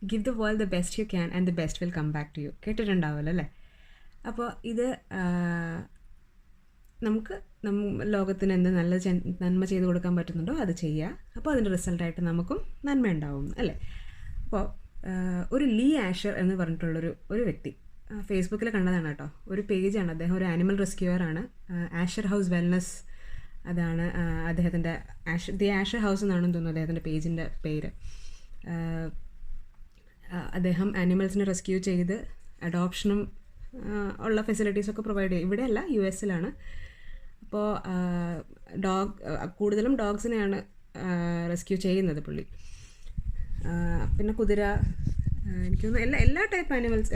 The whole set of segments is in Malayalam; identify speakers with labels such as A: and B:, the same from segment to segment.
A: Give the world the best you can and the best will come back to you. കേട്ടിട്ടുണ്ടാവുമല്ലോ അല്ലേ? അപ്പോൾ ഇത് നമുക്ക് ലോകത്തിന് എന്ത് നന്മ ചെയ്ത് കൊടുക്കാൻ പറ്റുന്നുണ്ടോ അത് ചെയ്യുക. അപ്പോൾ അതിൻ്റെ റിസൾട്ടായിട്ട് നമുക്കും നന്മ ഉണ്ടാവും അല്ലേ? അപ്പോൾ ഒരു ലീ ആഷർ എന്ന് പറഞ്ഞിട്ടുള്ളൊരു വ്യക്തി ഫേസ്ബുക്കിൽ കണ്ടതാണ് കേട്ടോ. ഒരു പേജാണ്, അദ്ദേഹം ഒരു ആനിമൽ റെസ്ക്യൂവറാണ്. ആഷർ ഹൗസ് വെൽനസ്, അതാണ് അദ്ദേഹത്തിൻ്റെ ദി ആഷർ ഹൗസ് എന്നാണെന്ന് തോന്നുന്നു അദ്ദേഹത്തിൻ്റെ പേജിൻ്റെ പേര്. അദ്ദേഹം ആനിമൽസിനെ റെസ്ക്യൂ ചെയ്ത് അഡോപ്ഷനും ഉള്ള ഫെസിലിറ്റീസൊക്കെ പ്രൊവൈഡ് ചെയ്യും. ഇവിടെയല്ല, US-ലാണ്. അപ്പോൾ കൂടുതലും ഡോഗ്സിനെയാണ് റെസ്ക്യൂ ചെയ്യുന്നത് പുള്ളി. പിന്നെ കുതിര, എനിക്ക് തോന്നുന്നു എല്ലാ ടൈപ്പ് ആനിമൽസ്,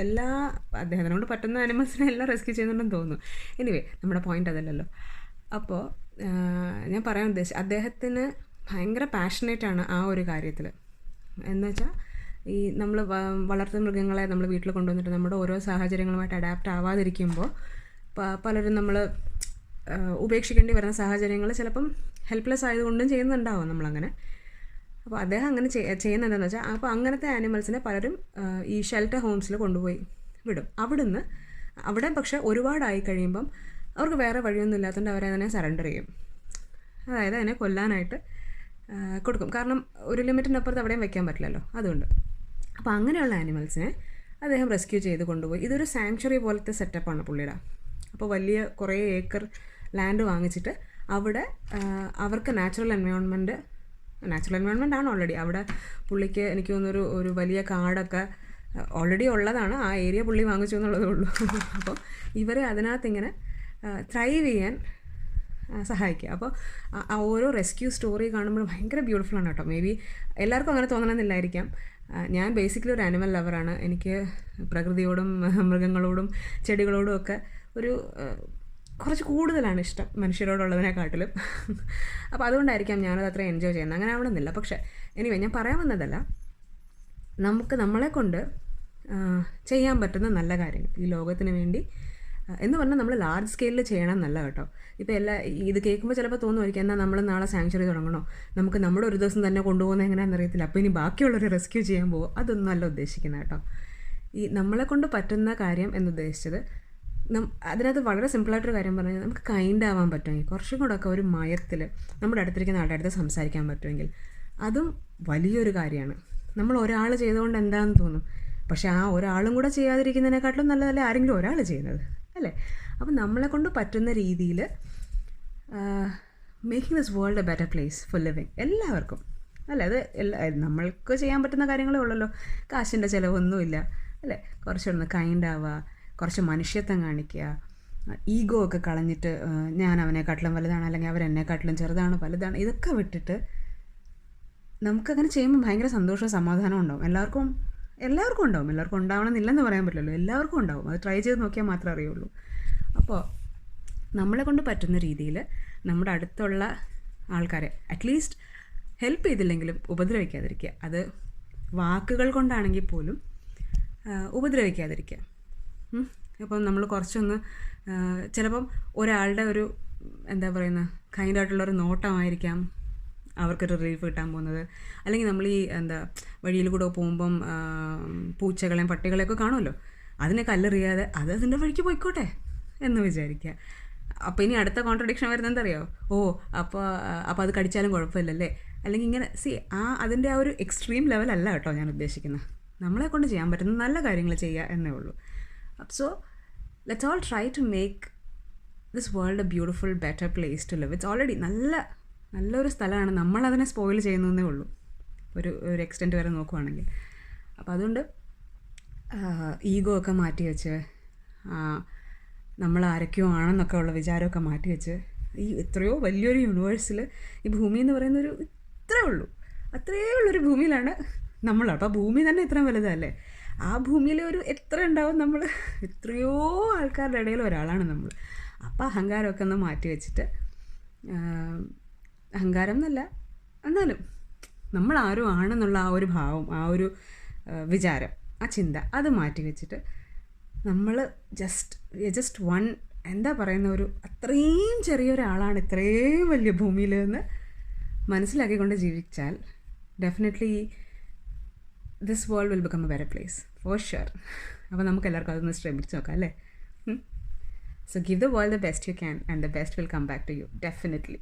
A: അദ്ദേഹത്തിനോട് പറ്റുന്ന ആനിമൽസിനെ എല്ലാം റെസ്ക്യൂ ചെയ്യുന്നുണ്ടെന്ന് തോന്നുന്നു. എനിവേ, നമ്മുടെ പോയിൻ്റ് അതല്ലല്ലോ. അപ്പോൾ ഞാൻ പറയാൻ ഉദ്ദേശിച്ചത്, അദ്ദേഹത്തിന് ഭയങ്കര പാഷനേറ്റാണ് ആ ഒരു കാര്യത്തിൽ. എന്നുവെച്ചാൽ ഈ നമ്മൾ വളർത്തുന്ന മൃഗങ്ങളെ നമ്മൾ വീട്ടിൽ കൊണ്ടുവന്നിട്ട് നമ്മുടെ ഓരോ സാഹചര്യങ്ങളുമായിട്ട് അഡാപ്റ്റ് ആവാതിരിക്കുമ്പോൾ പലരും നമ്മൾ ഉപേക്ഷിക്കേണ്ടി വരുന്ന സാഹചര്യങ്ങൾ ചിലപ്പം ഹെൽപ്ലെസ് ആയതുകൊണ്ടും ചെയ്യുന്നുണ്ടാവും നമ്മളങ്ങനെ. അപ്പോൾ അദ്ദേഹം അങ്ങനെ ചെയ്യുന്നത് എന്താണെന്ന് വെച്ചാൽ, അപ്പോൾ അങ്ങനത്തെ ആനിമൽസിനെ പലരും ഈ ഷെൽട്ടർ ഹോംസിൽ കൊണ്ടുപോയി വിടും. അവിടെ പക്ഷേ ഒരുപാടായി കഴിയുമ്പം അവർക്ക് വേറെ വഴിയൊന്നും ഇല്ലാത്തതുകൊണ്ട് അവരതിനെ സറണ്ടർ ചെയ്യും. അതായത് അതിനെ കൊല്ലാനായിട്ട് കൊടുക്കും. കാരണം ഒരു ലിമിറ്റിനപ്പുറത്ത് അവിടെയും വെക്കാൻ പറ്റില്ലല്ലോ, അതുകൊണ്ട്. അപ്പോൾ അങ്ങനെയുള്ള ആനിമൽസിനെ അദ്ദേഹം റെസ്ക്യൂ ചെയ്ത് കൊണ്ടുപോയി. ഇതൊരു സാങ്ച്വറി പോലത്തെ സെറ്റപ്പാണ് പുള്ളിയുടെ. അപ്പോൾ വലിയ കുറേ ഏക്കർ ലാൻഡ് വാങ്ങിച്ചിട്ട് അവിടെ അവർക്ക് നാച്ചുറൽ എൻവയോൺമെൻറ്റ് ആണ് ഓൾറെഡി. അവിടെ പുള്ളിക്ക് എനിക്ക് തോന്നുന്നൊരു ഒരു വലിയ കാടൊക്കെ ഓൾറെഡി ഉള്ളതാണ്. ആ ഏരിയ പുള്ളി വാങ്ങിച്ചു എന്നുള്ളതേ ഉള്ളൂ. അപ്പോൾ ഇവരെ അതിനകത്തിങ്ങനെ ത്രൈവ് ചെയ്യാൻ സഹായിക്കുക. അപ്പോൾ ആ ഓരോ റെസ്ക്യൂ സ്റ്റോറി കാണുമ്പോൾ ഭയങ്കര ബ്യൂട്ടിഫുള്ളാണ് കേട്ടോ. മേ ബി എല്ലാവർക്കും അങ്ങനെ തോന്നണമെന്നില്ലായിരിക്കാം. ഞാൻ ബേസിക്കലി ഒരു ആനിമൽ ലവറാണ്. എനിക്ക് പ്രകൃതിയോടും മൃഗങ്ങളോടും ചെടികളോടും ഒക്കെ കുറച്ച് കൂടുതലാണ് ഇഷ്ടം മനുഷ്യരോടുള്ളതിനെക്കാട്ടിലും. അപ്പോൾ അതുകൊണ്ടായിരിക്കാം ഞാനത് അത്ര എൻജോയ് ചെയ്യുന്നത്. അങ്ങനെ ആവണമെന്നില്ല. പക്ഷേ എനിവേ, ഞാൻ പറയാൻ വന്നതല്ല, നമ്മളെ കൊണ്ട് ചെയ്യാൻ പറ്റുന്ന നല്ല കാര്യങ്ങൾ ഈ ലോകത്തിന് വേണ്ടി എന്ന് പറഞ്ഞാൽ നമ്മൾ ലാർജ് സ്കെയിലിൽ ചെയ്യണം എന്നല്ല കേട്ടോ. ഇപ്പോൾ ഇത് കേൾക്കുമ്പോൾ ചിലപ്പോൾ തോന്നുമായിരിക്കും, എന്നാൽ നമ്മൾ നാളെ സാങ്ച്വറി തുടങ്ങണോ, നമുക്ക് നമ്മുടെ ഒരു ദിവസം തന്നെ കൊണ്ടുപോകുന്നത് എങ്ങനെയാണെന്ന് അറിയത്തില്ല, അപ്പോൾ ഇനി ബാക്കിയുള്ളവർ റെസ്ക്യൂ ചെയ്യാൻ പോകുമോ, അതൊന്നും അല്ല ഉദ്ദേശിക്കുന്നത് കേട്ടോ. ഈ നമ്മളെ കൊണ്ട് പറ്റുന്ന കാര്യം എന്നുദ്ദേശിച്ചത്, അതിനകത്ത് വളരെ സിമ്പിളായിട്ടൊരു കാര്യം പറഞ്ഞാൽ, നമുക്ക് കൈൻഡ് ആവാൻ പറ്റുമെങ്കിൽ, കുറച്ചും കൂടെ ഒക്കെ ഒരു മയത്തിൽ നമ്മുടെ അടുത്തിരിക്കുന്ന ആളുടെ അടുത്ത് സംസാരിക്കാൻ പറ്റുമെങ്കിൽ അതും വലിയൊരു കാര്യമാണ്. നമ്മൾ ഒരാൾ ചെയ്തുകൊണ്ട് എന്താണെന്ന് തോന്നും, പക്ഷേ ആ ഒരാളും കൂടെ ചെയ്യാതിരിക്കുന്നതിനെക്കാട്ടിലും നല്ലതല്ലേ ആരെങ്കിലും ഒരാൾ ചെയ്യുന്നത് അല്ലേ? അപ്പം നമ്മളെ കൊണ്ട് പറ്റുന്ന രീതിയിൽ making this world A better place four living എല്ലാവർക്കും അല്ലേ? അത് നമ്മൾക്ക് ചെയ്യാൻ പറ്റുന്ന കാര്യങ്ങളേ ഉള്ളല്ലോ. കാശിൻ്റെ ചിലവൊന്നുമില്ല അല്ലേ? കുറച്ചൊന്ന് കൈൻഡ് ആവുക, കുറച്ച് മനുഷ്യത്വം കാണിക്കുക, ഈഗോ ഒക്കെ കളഞ്ഞിട്ട് ഞാൻ അവനെക്കാട്ടിലും വലുതാണ് അല്ലെങ്കിൽ അവരെന്നെക്കാട്ടിലും ചെറുതാണ് വലുതാണ് ഇതൊക്കെ വിട്ടിട്ട് നമുക്കങ്ങനെ ചെയ്യുമ്പോൾ ഭയങ്കര സന്തോഷവും സമാധാനവും ഉണ്ടാവും. എല്ലാവർക്കും ഉണ്ടാവും. എല്ലാവർക്കും ഉണ്ടാവണമെന്നില്ലെന്ന് പറയാൻ പറ്റില്ലല്ലോ, എല്ലാവർക്കും ഉണ്ടാവും. അത് ട്രൈ ചെയ്ത് നോക്കിയാൽ മാത്രമേ അറിയുള്ളൂ. അപ്പോൾ നമ്മളെ കൊണ്ട് പറ്റുന്ന രീതിയിൽ നമ്മുടെ അടുത്തുള്ള ആൾക്കാരെ അറ്റ്ലീസ്റ്റ് ഹെൽപ്പ് ചെയ്തില്ലെങ്കിലും ഉപദ്രവിക്കാതിരിക്കുക. അത് വാക്കുകൾ കൊണ്ടാണെങ്കിൽ പോലും ഉപദ്രവിക്കാതിരിക്കുക. അപ്പം നമ്മൾ കുറച്ചൊന്ന് ചിലപ്പം ഒരാളുടെ ഒരു എന്താ പറയുന്ന കൈൻഡായിട്ടുള്ളൊരു നോട്ടമായിരിക്കാം അവർക്കൊരു റിലീഫ് കിട്ടാൻ പോകുന്നത്. അല്ലെങ്കിൽ നമ്മൾ ഈ വഴിയിൽ കൂടെ പോകുമ്പം പൂച്ചകളെയും പട്ടികളെയൊക്കെ കാണുമല്ലോ, അതിനെ കല്ലെറിയാതെ അത് അതിൻ്റെ വഴിക്ക് പോയിക്കോട്ടെ എന്ന് വിചാരിക്കുക. അപ്പോൾ ഇനി അടുത്ത കോൺട്രഡിക്ഷൻ വരുന്നത് എന്തറിയോ, അപ്പോൾ അത് കടിച്ചാലും കുഴപ്പമില്ലല്ലേ, അല്ലെങ്കിൽ ഇങ്ങനെ അതിൻ്റെ ആ ഒരു എക്സ്ട്രീം ലെവലല്ല കേട്ടോ ഞാൻ ഉദ്ദേശിക്കുന്നത്. നമ്മളെ കൊണ്ട് ചെയ്യാൻ പറ്റുന്ന നല്ല കാര്യങ്ങൾ ചെയ്യുക എന്നേ ഉള്ളൂ. So let's all try to make this world a beautiful better place to live. It's already നല്ലൊരു സ്ഥലമാണ്, നമ്മളതിനെ സ്പോയിൽ ചെയ്യുന്നതേ ഉള്ളൂ ഒരു എക്സ്റ്റെൻറ്റ് വരെ നോക്കുവാണെങ്കിൽ. അപ്പോൾ അതുകൊണ്ട് ഈഗോ ഒക്കെ മാറ്റി വെച്ച് നമ്മൾ ആരൊക്കെയോ ആണെന്നൊക്കെ ഉള്ള വിചാരമൊക്കെ മാറ്റി വെച്ച് ഈ എത്രയോ വലിയൊരു യൂണിവേഴ്സിൽ ഈ ഭൂമി എന്ന് പറയുന്നൊരു അത്രയേ ഉള്ളൊരു ഭൂമിയിലാണ് നമ്മൾ. അപ്പോൾ ഭൂമി തന്നെ ഇത്രയും വലുതല്ലേ, ആ ഭൂമിയിൽ എത്ര ഉണ്ടാവും നമ്മൾ, എത്രയോ ആൾക്കാരുടെ ഇടയിൽ ഒരാളാണ് നമ്മൾ. അപ്പോൾ അഹങ്കാരമൊക്കെ ഒന്ന് മാറ്റി വെച്ചിട്ട്, അഹങ്കാരം എന്നല്ല എന്നാലും നമ്മൾ ആരും ആണെന്നുള്ള ആ ഒരു ഭാവം, ആ ഒരു വിചാരം, ആ ചിന്ത അത് മാറ്റി വെച്ചിട്ട് നമ്മൾ ജസ്റ്റ് വൺ എന്താ പറയുന്ന അത്രയും ചെറിയൊരാളാണ് ഇത്രയും വലിയ ഭൂമിയിൽ നിന്ന് മനസ്സിലാക്കിക്കൊണ്ട് ജീവിച്ചാൽ definitely this world will become a better place for sure. അപ്പോൾ നമുക്ക് എല്ലാവർക്കും അതൊന്ന് ശ്രമിച്ച് നോക്കാം അല്ലേ? So give the world the best you can and the best will come back to you definitely.